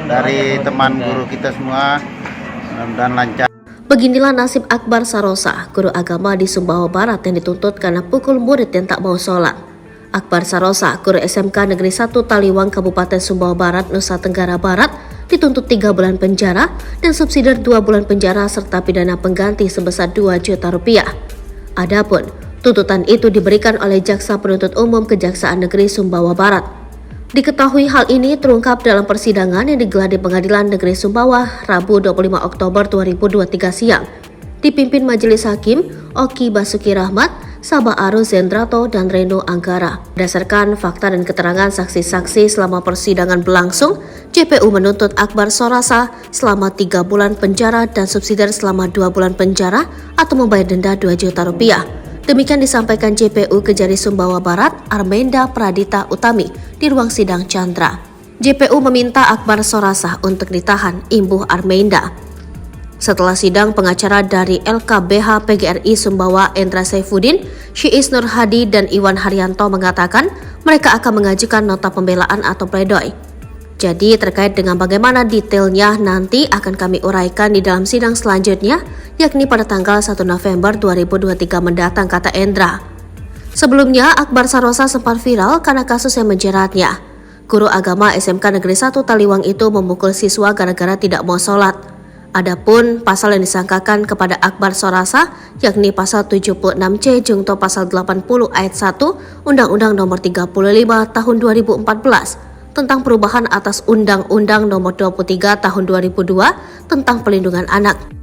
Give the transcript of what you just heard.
dari teman guru kita semua, mudah-mudahan lancar. Beginilah nasib Akbar Sarosa, guru agama di Sumbawa Barat yang dituntut karena pukul murid yang tak mau sholat. Akbar Sarosa, guru SMK Negeri 1 Taliwang, Kabupaten Sumbawa Barat, Nusa Tenggara Barat, dituntut 3 bulan penjara dan subsidi 2 bulan penjara serta pidana pengganti sebesar 2 juta rupiah. Adapun tuntutan itu diberikan oleh Jaksa Penuntut Umum Kejaksaan Negeri Sumbawa Barat. Diketahui hal ini terungkap dalam persidangan yang digelar di Pengadilan Negeri Sumbawa Rabu 25 Oktober 2023 siang, dipimpin Majelis Hakim Oki Basuki Rahmat, Sabah Arus Zendrato, dan Reno Anggara. Berdasarkan fakta dan keterangan saksi-saksi selama persidangan berlangsung, JPU menuntut Akbar Sarosa selama 3 bulan penjara dan subsidi selama 2 bulan penjara atau membayar denda 2 juta rupiah. Demikian disampaikan JPU Kejari Sumbawa Barat Armenda Pradita Utami di ruang sidang Chandra. JPU meminta Akbar Sarosa untuk ditahan, imbuh Armenda. Setelah sidang, pengacara dari LKBH PGRI Sumbawa Endra Saifuddin, Syiis Nur Hadi, dan Iwan Haryanto mengatakan mereka akan mengajukan nota pembelaan atau pledoi. Jadi terkait dengan bagaimana detailnya nanti akan kami uraikan di dalam sidang selanjutnya, yakni pada tanggal 1 November 2023 mendatang, kata Endra. Sebelumnya, Akbar Sarosa sempat viral karena kasus yang menjeratnya. Guru agama SMK Negeri 1 Taliwang itu memukul siswa gara-gara tidak mau sholat. Adapun pasal yang disangkakan kepada Akbar Sarosa yakni pasal 76C Jungto pasal 80 ayat 1 Undang-Undang Nomor 35 Tahun 2014 tentang perubahan atas Undang-Undang Nomor 23 Tahun 2002 tentang Pelindungan Anak.